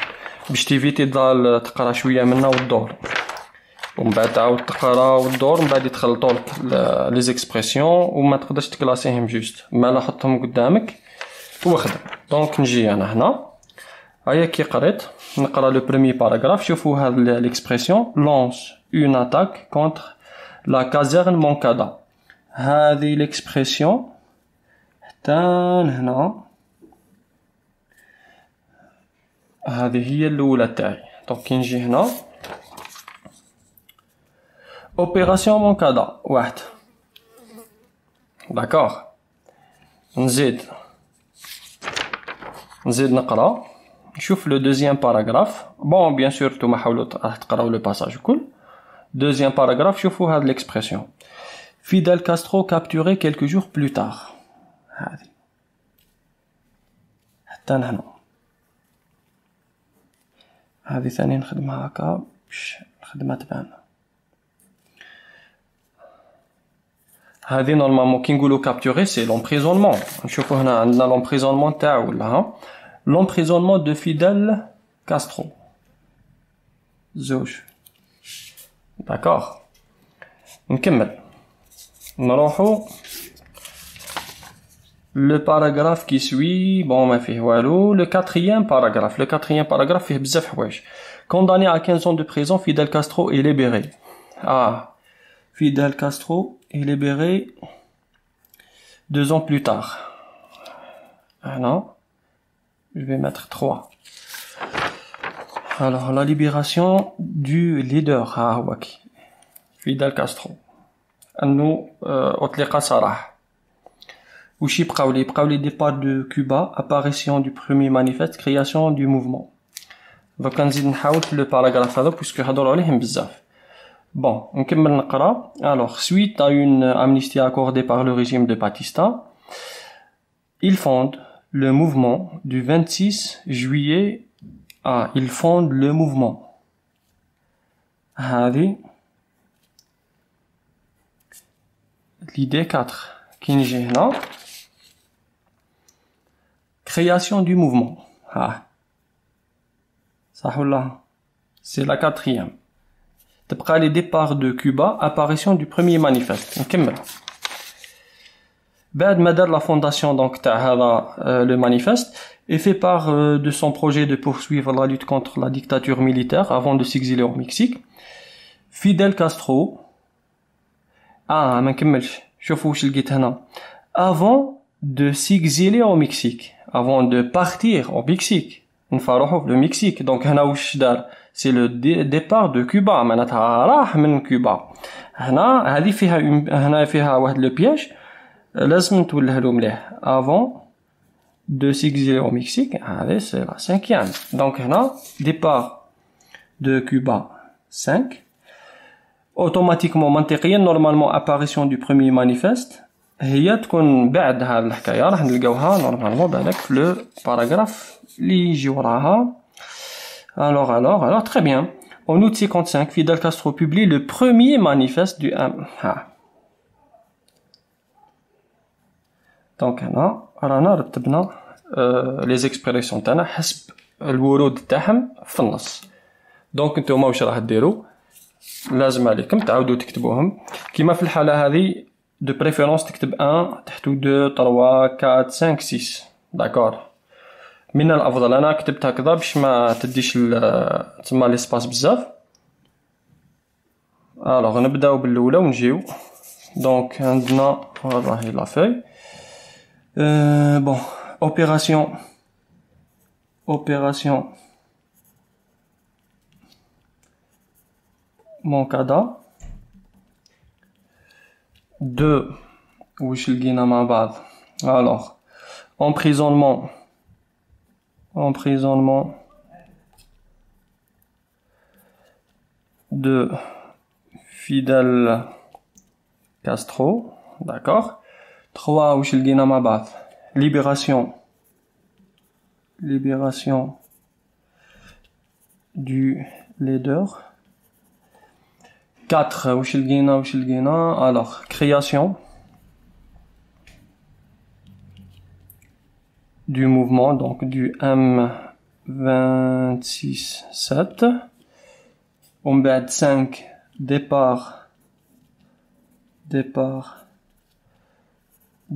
باش تيفيتي تضل تقرا شوية منها وتدور. ومن بعد تعاود تقرا وتدور، من بعد يتخلطولك لي زيكسبرسيون وما تقدرش تكلاسيهم جوست. مالا حطهم قدامك وخدم. دونك نجي أنا هنا. هيا كي قريت نقرا لو بروميي باراغراف. شوفوا هاد ليكسبرسيون lance une attaque contre la caserne Moncada. هذه l'expression حتى هنا هذه هي الأولى تاعي. دونك كي نجي هنا opération Moncada 1. داكوغ. نزيد نقرا نشوف لو دوزيام باراغراف. بون بيان سور نتوما حاولوا راح تقراو لو باساج الكل. Deuxième paragraphe, شوفوا هاد l'expression. Fidel Castro capturé quelques jours plus tard. حتى هنا. هذه ثاني نخدمها هكا باش نخدمها تبان. هذه نورمالمون كي نقولوا capturé c'est l'emprisonnement. نشوفوا هنا عندنا l'emprisonnement تاعو ولا ها. L'emprisonnement de Fidel Castro. زوج. D'accord. نكمل. نروحو le paragraphe qui suit. Bon, ما فيه والو. Le quatrième paragraphe. Le quatrième paragraphe فيه بزاف حوايج. Condamné à 15 ans de prison, Fidel Castro est libéré. Ah, Fidel Castro est libéré 2 ans plus tard. Ah non, je vais mettre 3. Alors, la libération du leader. Ah, ok. Fidel Castro. أنه أطلق سراح. وش يبقاو لي départ de Cuba, apparition du premier manifeste, création du mouvement. Donc نزيد نحاول في le paragraphe هذا puisque هضروا عليهم بزاف. Bon, نكمل نقرا. Alors, suite à une amnistie accordée par le régime de Batista, il fonde le mouvement du 26 juillet. Ah, il fonde le mouvement. هذه l'idée 4 qui نجي هنا. Création du mouvement. Ah. صح ولا؟ C'est la 4e. تبقى les départs de Cuba, apparition du premier manifeste. نكمل. بعد ما دار la fondation donc تاع هذا le manifeste et fait part de son projet de poursuivre la lutte contre la dictature militaire avant de s'exiler au Mexique. Fidel Castro. ما نكملش. شوفوا واش لقيت هنا. Avant de s'exiler au Mexique. Avant de partir au Mexique. نفرحوا في le Mexique. Donc هنا واش دار؟ C'est le départ de Cuba. معناتها راح من كوبا. هنا هذه فيها هنا فيها واحد لو بياج. لازم نتوله له مليح. Avant de s'exiler au Mexique. هذه c'est la 5e. Donc هنا départ de Cuba 5. Automatiquement منطقيا normalement apparition du premier manifeste هي تكون بعد هذه الحكايه راح نلقاوها normalement بالك في لو باراغراف اللي يجي وراها. Alors, très bien. En août 55, Fidel Castro publie le premier manifeste du M. Donc, هنا رانا رتبنا les expressions تاعنا حسب الورود تاعهم في النص. دونك نتوما واش راح ديروا؟ لازم عليكم تعاودوا تكتبوهم كيما في الحالة هذه. de préférence تكتب 1 تحتو 2 3 4 5 6. d'accord. من الافضل انا كتبت هكذا باش ما تديش تما ليسباس بزاف. الوغ نبداو بالاولى ونجيو. دونك عندنا هذه لا فاي. بون opération Moncada. 2 واش لقينا مع بعض. alors emprisonnement de Fidel Castro. d'accord. 3 واش لقينا مع بعض. libération du leader. 4 واش لقينا. alors création du mouvement, donc du M26-7. On met 5 départ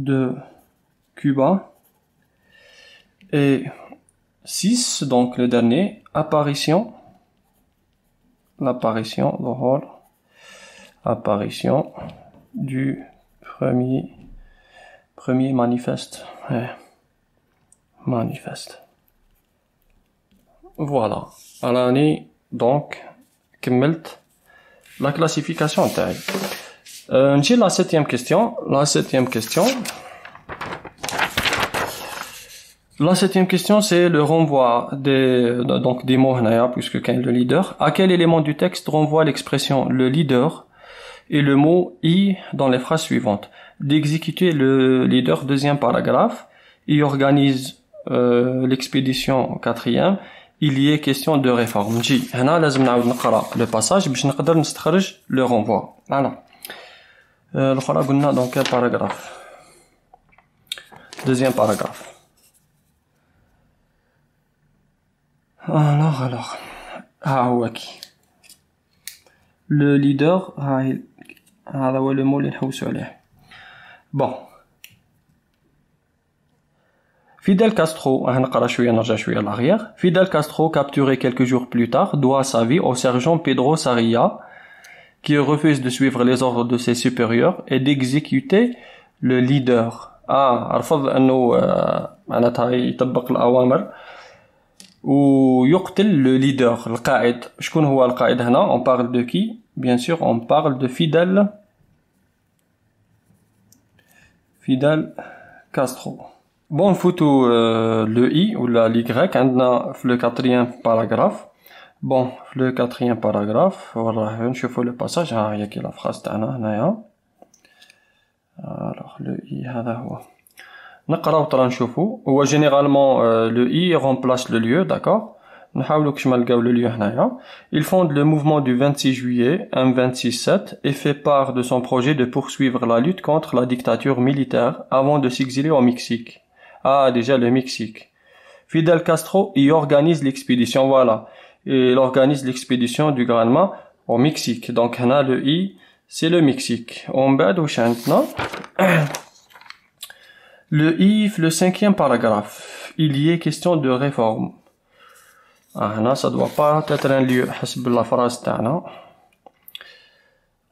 de Cuba. Et 6, donc le dernier, apparition du premier manifeste. Voilà. راني donc كملت la classification تاعي. نجي la 7e question. La 7e question, c'est le renvoi des mots هنايا, puisque quand le leader. À quel élément du texte renvoie l'expression le leader et le mot I dans les phrases suivantes? D'exécuter le leader, deuxième paragraphe. Il organise l'expédition 4e. Il y est question de réforme. نجي هنا لازم نعاود نقرا le passage باش نقدر نستخرج le renvoi. Voilà. الأخرى قلنا dans quel paragraphe? Deuxième paragraphe. Alors. هو كي le leader هذا هو le mot اللي نحوسو عليه. Bon. Fidel Castro, Fidel Castro, capturé quelques jours plus tard, doit sa vie au sergent Pedro Sarria, qui refuse de suivre les ordres de ses supérieurs et d'exécuter le leader. رفض انه معناتها يطبق الاوامر ويقتل le leader, القائد. شكون هو القائد هنا؟ On parle de qui? Bien sûr, on parle de Fidel Castro. Bon, نفوتو le I ou la Y عندنا في le quatrième paragraphe. Bon, في le quatrième paragraphe وراه نشوفو le passage. هي كي la phrase تاعنا هنايا. Alors le I هذا هو. نقراو ترى نشوفو. هو généralement le I remplace le lieu, d'accord. نحاولو كش ما نلقاو le lieu هنايا. Il fonde le mouvement du 26 juillet M267 et fait part de son projet de poursuivre la lutte contre la dictature militaire avant de s'exiler au Mexique. Déjà le Mexique. Fidel Castro y organise l'expédition, voilà. Et il organise l'expédition du Granma au Mexique. Donc, là, le I, c'est le Mexique. On bad au chantena. Le I, le cinquième paragraphe. Il y est question de réforme. Là, ça doit pas être un lieu. حسب la phrase تاعنا.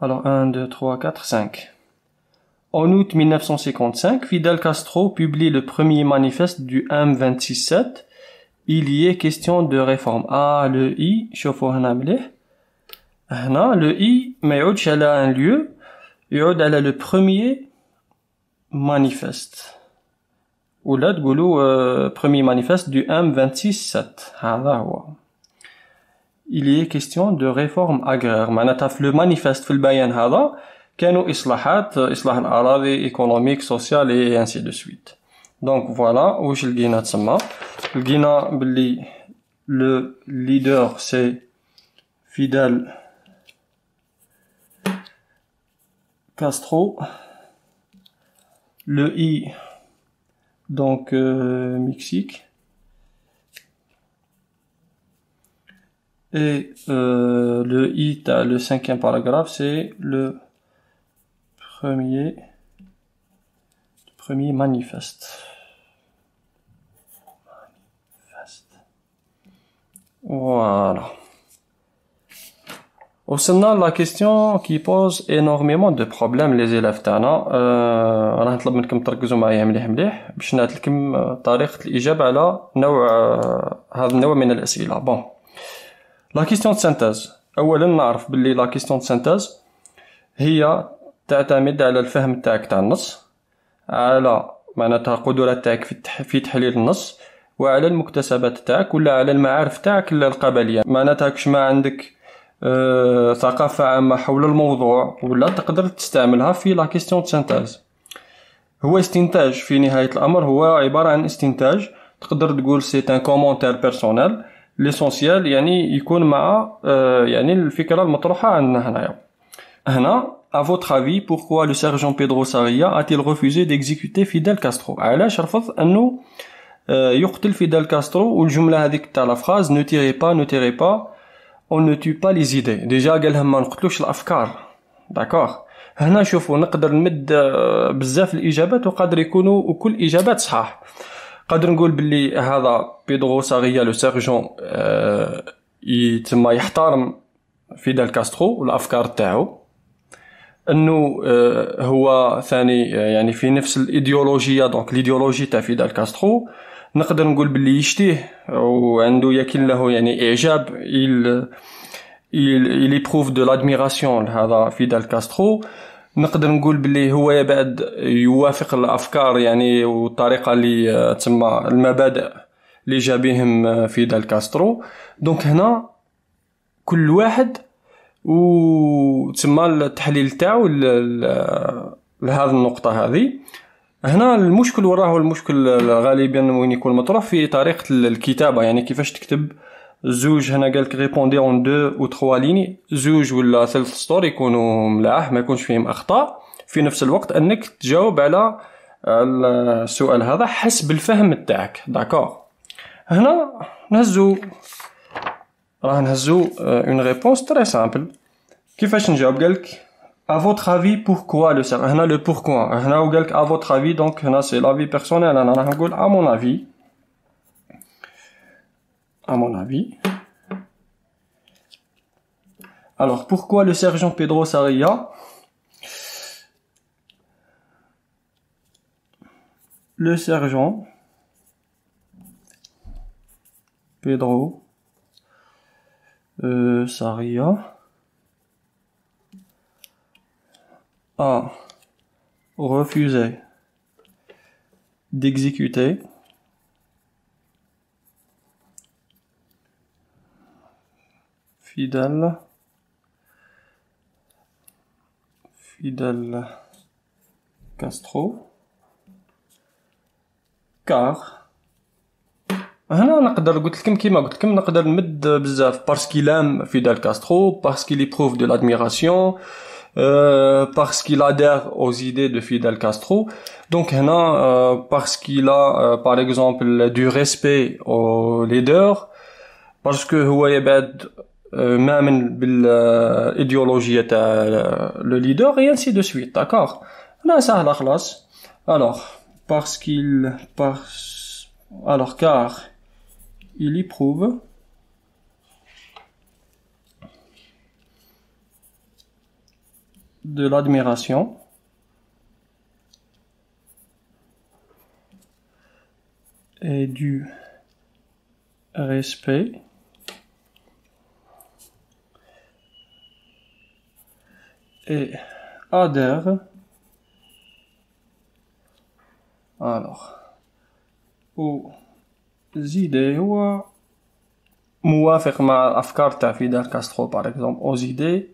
Alors, 1, 2, 3, 4, 5. En août 1955, Fidel Castro publie le premier manifeste du M267. Il y est question de réforme. Le I, شوفوا هنا مليح. هنا le I ما يعودش على un lieu, يعود على le premier manifeste. ولا تقولوا premier manifeste du M267. هذا هو. Il y est question de réforme agraire. معناتها في le manifeste في البيان هذا كانوا إصلاح الأراضي économique, social et ainsi de suite. Donc voilà, واش لقينا تسمى. لقينا باللي le leader c'est Fidel Castro. Le I, donc Mexique. Et le I, le cinquième paragraphe, c'est le premier manifeste. Voilà. وصلنا la question qui pose énormément de problèmes les élèves تاعنا. راح نطلب منكم تركزوا معايا مليح باش نعطي لكم طريقة الإجابة على نوع هذا النوع من الأسئلة. Bon. La question de synthèse. أولا نعرف باللي la question de synthèse هي تعتمد على الفهم تاعك تاع النص، على معناتها قدرات تاعك في تحليل النص، وعلى المكتسبات تاعك ولا على المعارف تاعك القبلية. معناتها كش ما عندك ثقافة عامة حول الموضوع ولا تقدر تستعملها في لا كيستيون سينتاز. هو استنتاج في نهاية الأمر، هو عبارة عن استنتاج. تقدر تقول سي ان كومونتير بيرسونيل. ليسونسيال يعني يكون مع يعني الفكرة المطروحة عندنا هنايا. هنا à votre avis pourquoi le sergent Pedro Sarria a-t-il refusé d'exécuter Fidel Castro؟ علاش رفض انه يقتل فيدال كاسترو؟ والجملة هذيك تاع لا فراز ne tirez pas on ne tue pas les idées. ديجا قالهم ما نقتلوش الافكار. داكوغ. هنا شوفوا نقدر نمد بزاف الاجابات وقادر يكونوا وكل اجابات صحاح. قادر نقول باللي هذا بيدرو ساريا لو سيرجون يتما يحترم فيدال كاسترو والافكار تاعو، انه هو ثاني يعني في نفس الايديولوجيا، دونك الايديولوجي تاع فيدال كاسترو. نقدر نقول باللي يشتيه وعنده يكن له يعني اعجاب، il éprouve de l'admiration لهذا فيدال كاسترو. نقدر نقول باللي هو بعد يوافق الافكار يعني والطريقه اللي تسمى المبادئ اللي جا بهم فيدال كاسترو. دونك هنا كل واحد وتسمى التحليل تاعو لهذه النقطه هذه. هنا المشكل وراه المشكل غالبا وين يكون مطروح في طريقه الكتابه، يعني كيفاش تكتب زوج. هنا قالك ريبوندي اون 2 و 3 ليني، زوج ولا ثلاث سطور يكونوا ملاح ما يكونش فيهم اخطاء، في نفس الوقت انك تجاوب على السؤال هذا حسب الفهم تاعك. داكور. هنا نهزو اون ريبونس تري سامبل كيفاش نجاوب؟ قالك à votre avis pourquoi le sergent. هنا le pourquoi. هنا وقالك à votre avis donc هنا c'est l'avis personnel. أنا راح نقول à mon avis. À mon avis. Alors pourquoi le sergent Pedro Sarria? Le sergent Pedro Sarria a refusé d'exécuter Fidel Castro car هنا نقدر قلت لكم كيما قلت لكم نقدر نمد بزاف parce qu'il aime Fidel Castro, parce qu'il éprouve de l'admiration, parce qu'il adhère aux idées de Fidel Castro. Donc هنا parce qu'il a par exemple du respect au leader, parce que هو يبعد مامن بالإيديولوجية تاع le leader et ainsi de suite, d'accord. لا سهلة خلاص. Alors car il éprouve de l'admiration et du respect et adhère aux idées هو موافق مع الأفكار تاع فيدال كاسترو par exemple aux idées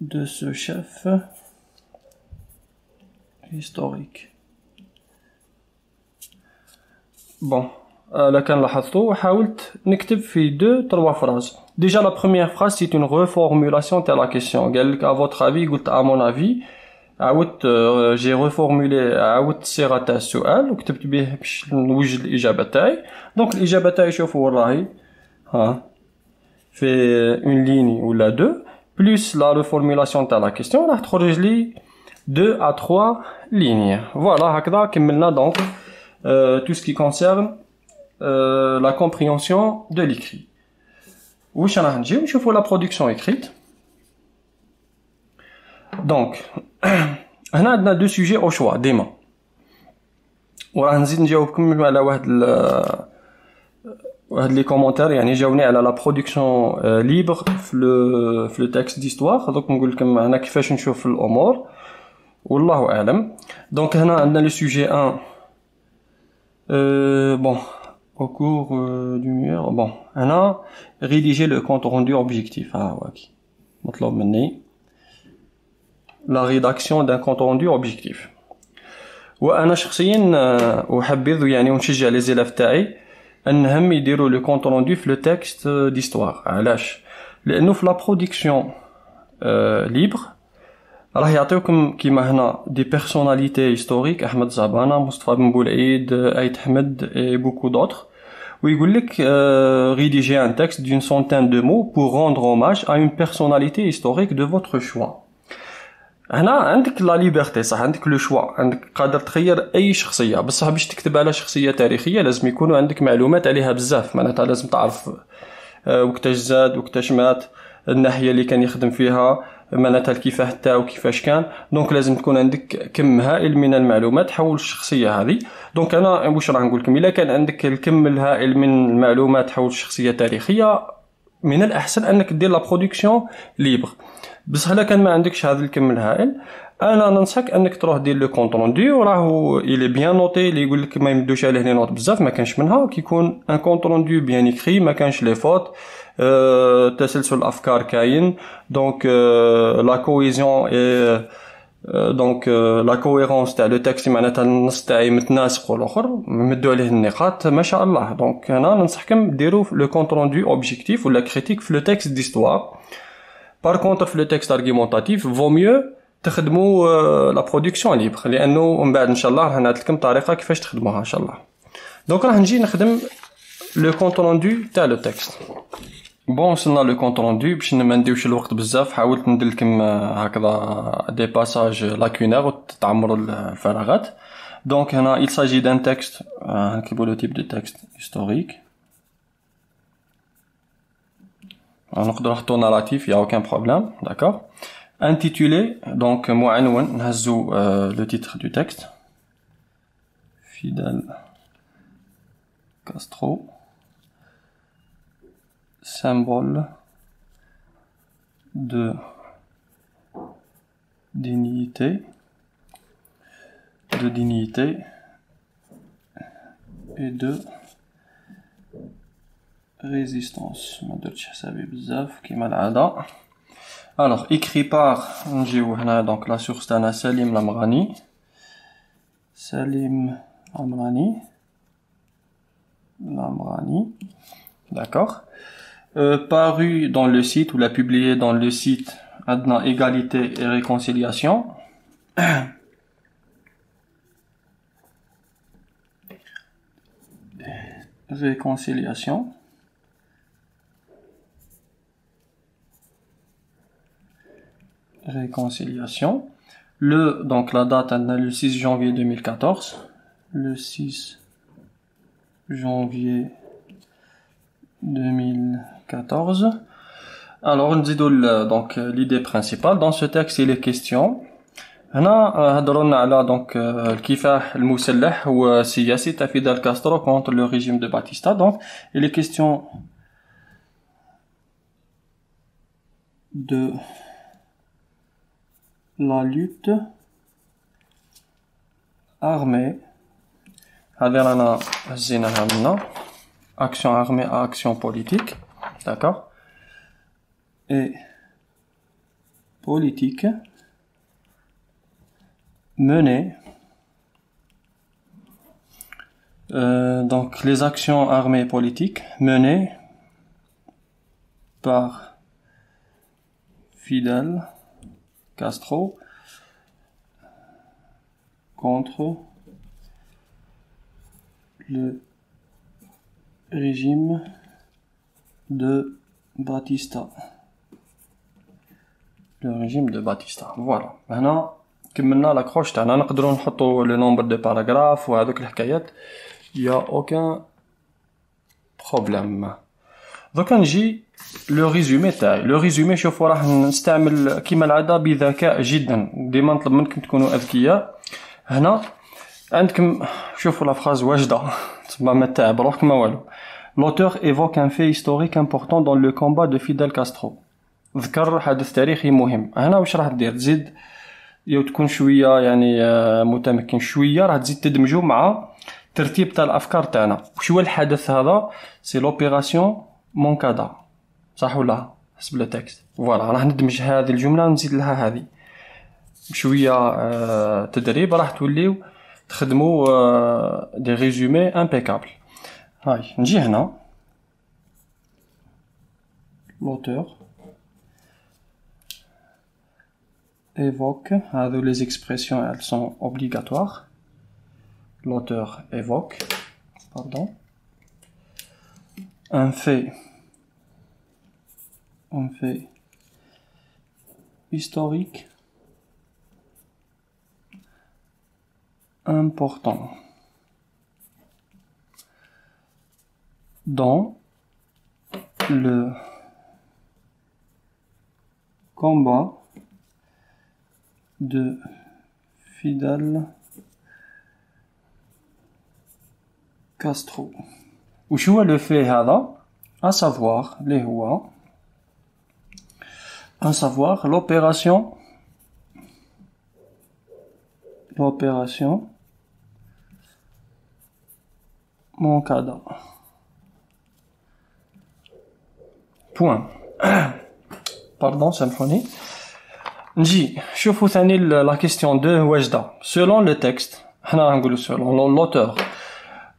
de ce chef historique. Bon, là كان لاحظتوا حاولت نكتب في 2-3 phrases. Déjà la première phrase c'est une reformulation de la question. قال لك à votre avis قلت à mon avis. عاودت j'ai reformulé عاودت الصيغة تاع السؤال وكتبت به باش نوجد الإجابة تاعي. دونك الإجابة تاعي شوفوا وين راهي ها في une ligne ولا 2 plus la reformulation تاع la question راح تخرج لي 2 à 3 lignes. Voilà هكذا كملنا donc tout ce qui concerne la compréhension de l'écrit. واش راح نجيو نشوفوا la production écrite. Donc هنا عندنا دو سوجي او شوا ديما وراح نزيد نجاوبكم على واحد لي كومونتير يعني جاوني على لا برودكسيون ليبر في لو تكست ديستوار. دونك نقول لكم هنا كيفاش نشوف الامور والله اعلم. دونك هنا عندنا لو سوجي 1 bon au cours d'une heure. Bon هنا rédiger le compte rendu objectif. واكي مطلوب مني la rédaction d'un compte rendu objectif. وانا شخصيا احبذ يعني ونشجع لي زيلاف تاعي انهم يديروا لو كونت روندو في لو تكست ديستوار. علاش؟ لانه في لا برودكسيون ليبر راه يعطيوكم كيما هنا دي بيرسوناليتي هيستوريك احمد زبانه مصطفى بن بولعيد ايت حمد اي بوكو دوتر ويقول لك rédiger un texte d'une centaine de mots pour rendre hommage à une personnalité historique de votre choix. هنا عندك لا ليبرتي صح عندك لو شوا عندك قادر تخير اي شخصيه بصح باش تكتب على شخصيه تاريخيه لازم يكونوا عندك معلومات عليها بزاف معناتها لازم تعرف وقتاش زاد وقتاش مات الناحيه اللي كان يخدم فيها معناتها الكفاح تاعو كيفاش كان. دونك لازم تكون عندك كم هائل من المعلومات حول الشخصيه هذه. دونك انا واش راح نقول لكم الا كان عندك الكم الهائل من المعلومات حول الشخصيه التاريخيه من الاحسن انك دير لا برودكسيون ليبر. بصح الا كان ما عندكش هذا الكم الهائل انا ننصحك انك تروح دير لو كونط روندو راهو الي بيان نوتي اللي يقول لك ما يمدوش عليه لي نوت بزاف ما كانش منها كيكون ان كونط روندو بيان اكري ما كانش لي فوت تسلسل الافكار كاين. دونك لا كويزيون اي دونك لا كويرونس تاع لو تكست معناتها النص تاعي متناسق والاخر مدوا عليه النقاط ما شاء الله. دونك انا ننصحكم ديروا لو كونط روندو اوبجيكتيف ولا كريتيك في لو تكست ديستوار. Par contre في لو تكست ارغيمونطاتيف vaut mieux تخدموا لا برودكسيون ليبر لانه من بعد ان شاء الله راح نعطيكم طريقه كيفاش تخدموها ان شاء الله. دونك راح نجي نخدم لو كونط روندو تاع لو تكست. بون وصلنا لو كونط روندو باش ما نديوش الوقت بزاف حاولت ندير لكم هكذا دي باساج لاكونير وتعمروا الفراغات. دونك هنا il s'agit d'un texte نكتبوا لو تيب دو تكست historique. نقدروا نحطوا ناراتيف يا aucun problème d'accord. Intitulé donc معنون نهزو le titre du texte Fidel Castro symbole de dignité et de résistance. ما درتش حسابي بزاف كيما العادة. Alors écrit par نجيو هنا donc la source تاعنا سليم Lamrani d'accord. Paru dans le site ou l'a publié dans le site Adna Égalité et Réconciliation. Réconciliation. Donc la date le 6 janvier 2014. Le 6 janvier 2014. Alors on dit donc l'idée principale dans ce texte il est question هنا هضرنا على donc الكفاح المسلح والسياسي تاع فيدال كاسترو contre le régime de Batista. Donc il est question de la lutte armée هذه رانا هزيناها منا action armée à action politique d'accord et politique menée donc les actions armées politiques menées par Fidel Castro contre le régime de Batista. Le régime de Batista. Voilà. Maintenant كملنا لاكروش تاعنا نقدروا نحطوا لو نومبر دو باراغراف وهذوك الحكايات يا اوكان بروبليم. دوكا نجي لو ريزومي تاعي. لو ريزومي شوفوا راح نستعمل كيما العاده بذكاء جدا ديما نطلب منكم تكونوا اذكياء. هنا عندكم شوفوا لا فراز واجده تسمى ما تاع بروحك ما والو. L'auteur évoque un fait historique important dans le combat de Fidel Castro. ذكر حدث تاريخي مهم. هنا واش راح دير تزيد يو تكون شويه يعني متمكن شويه راح تزيد تدمجوا مع ترتيب تاع الافكار تاعنا. وش هو الحدث هذا؟ سي لوبيراسيون مونكادا صح ولا حسب لو تكست. فوالا راح ندمج هذه الجمله ونزيد لها هذه بشويه تدريب راح توليو تخدموا دي ريزومي امبيكابل. هاي نجي هنا l'auteur évoque, les expressions elles sont obligatoires. L'auteur évoque, un fait historique important dans le combat de Fidel Castro. وش هو le fait هذا؟ à savoir اللي هو à savoir l'opération Moncada. Point. Pardon, سامحوني. نجي شوفوا ثاني la question de وجدة. Selon le texte, حنا راح نقولوا selon l'auteur,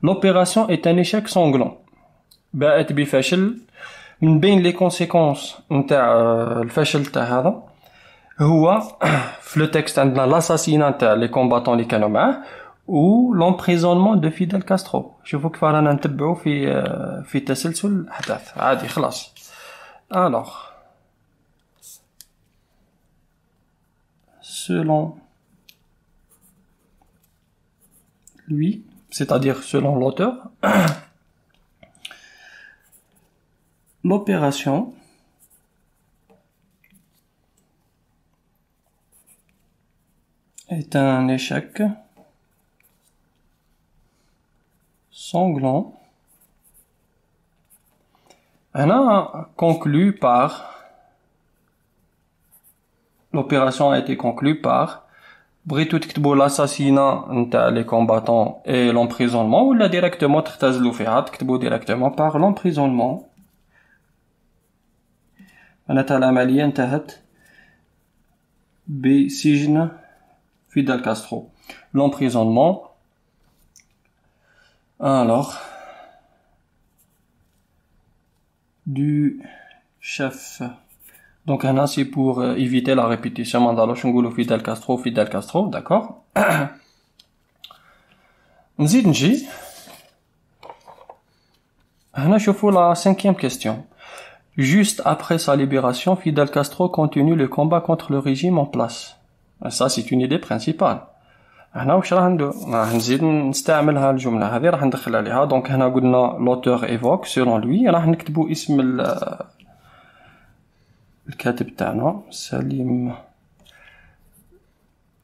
l'opération est un échec sanglant. باءت بفشل. من بين les conséquences نتاع الفشل تاع هذا هو في لو تكست عندنا l'assassinat تاع les combattants اللي كانوا معاه و l'emprisonnement de Fidel Castro. شوفوا كيف رانا نتبعوا في تسلسل الأحداث عادي خلاص. Alors, selon lui, c'est-à-dire selon l'auteur, l'opération est un échec sanglant. On a conclu par l'opération a été conclue par بغيتو تكتبوا l'assassinat نتاع les combattants et l'emprisonnement ولا directement تختزلوا فيها تكتبوا directement par l'emprisonnement. معناتها العملية انتهت بسجن Fidel Castro. L'emprisonnement. Alors, du chef. Donc, là, c'est pour éviter la répétition. Mandalo Shungulu Fidel Castro, d'accord? نزيد نجي. هنا شوفوا la cinquième question. Juste après sa libération, Fidel Castro continue le combat contre le régime en place. Ça, c'est une idée principale. هنا واش راه ندير؟ راح نزيد نستعملها الجملة هذه راح ندخل عليها. دونك هنا قلنا l'auteur évoque selon lui. راح نكتبوا اسم الكاتب تاعنا سليم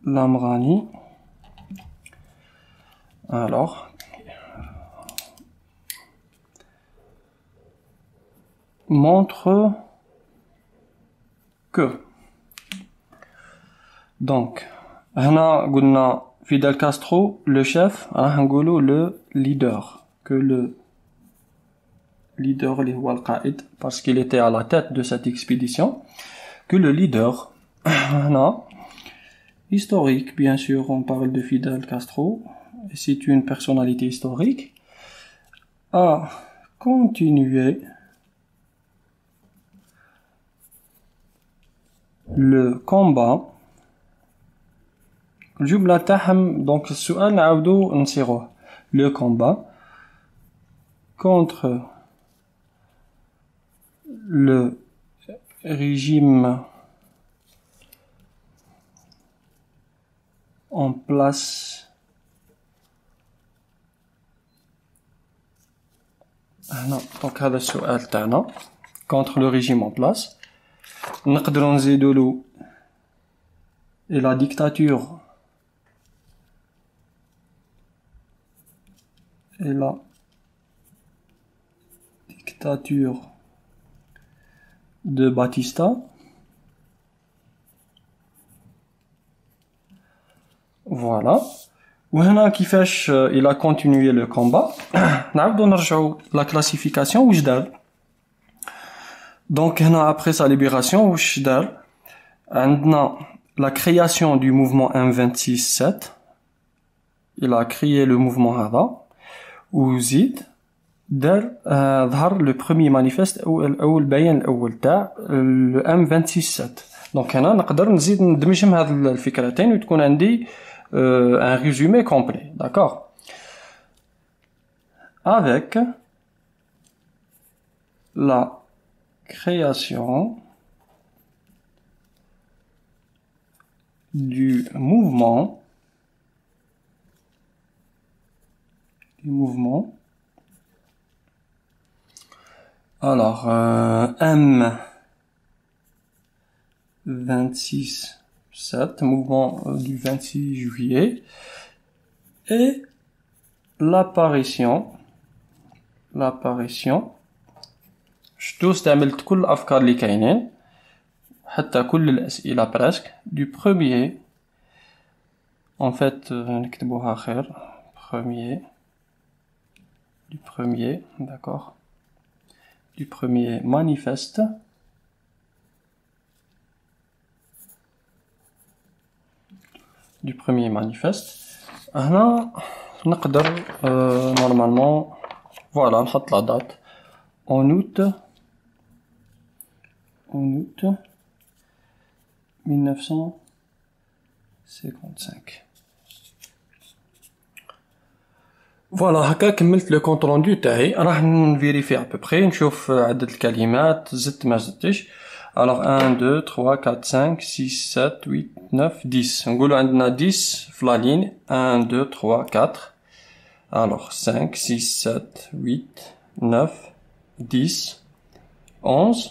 لامغاني. Alors, montre que. Donc, هنا قلنا Fidel Castro, le chef, راح نقولوا le leader, que le leader اللي هو القائد, parce qu'il était à la tête de cette expédition, que le leader, هنا, historique, bien sûr, on parle de Fidel Castro, et c'est une personnalité historique, a continué le combat. الجملة تاعهم donc السؤال نعاودو نصيغوه. Le combat contre le régime en place donc هذا السؤال تاعنا contre le régime en place. نقدروا نزيدولو et la dictature et la dictature de Batista. Voilà. وهنا كيفاش il a continué le combat. نعاودو نرجعو la classification واش دار. Donc هنا après sa libération واش دار. عندنا la création du mouvement M26-7. Il a créé le mouvement هذا. وزيد دار ظهر le premier manifeste او البيان الاول تاع le M26-7. دونك هنا نقدر نزيد ندمجهم هذه الفكرتين وتكون عندي un résumé complet, d'accord? Avec la création du mouvement alors M26-7, mouvement du 26 juillet, et l'apparition شتو استعملت كل الأفكار اللي كاينين حتى كل الأسئلة presque du premier en fait نكتبوها خير du premier d'accord du premier manifeste هنا نقدر normalement voilà نحط la date en août 1955. فوالا هكا كملت لو كونط روندو تاعي. راح نفيريفي ابوبخي نشوف عدد الكلمات زدت ما زدتش. الوغ 1 2 3 4 5 6 7 8 9 10 نقولوا عندنا 10 في لا لين 1 2 3 4. الوغ 5 6 7 8 9 10 11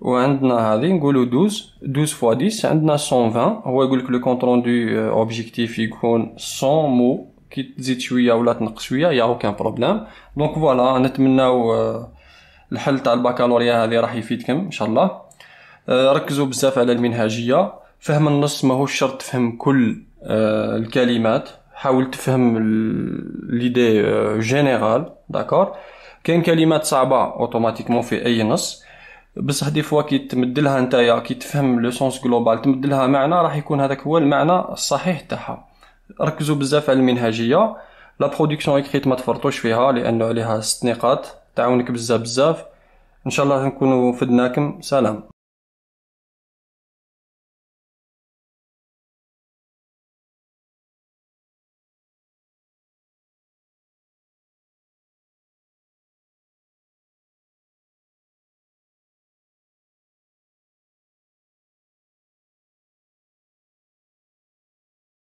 وعندنا هذه نقولوا 12 12 فوا 10 عندنا 120. هو يقول لك لو كونط روندو اوبجيكتيف يكون 100 مو، كي تزيد شويه ولا تنقص شويه يا اوكان بروبليم. دونك فوالا نتمناو الحل تاع البكالوريا هذه راح يفيدكم ان شاء الله. ركزوا بزاف على المنهجيه، فهم النص ماهوش شرط تفهم كل الكلمات، حاول تفهم ليدي جينيرال داكور. كاين كلمات صعبه اوتوماتيكمون في اي نص، بصح دي فوا كي تمدلها نتايا كي تفهم لو سونس جلوبال تمدلها معنى راح يكون هذاك هو المعنى الصحيح تاعها. ركزوا بزاف على المنهجيه. لا برودكسيون اكريت ما تفرطوش فيها لانه عليها 6 نقاط تعاونك بزاف بزاف. ان شاء الله نكونوا فدناكم. سلام.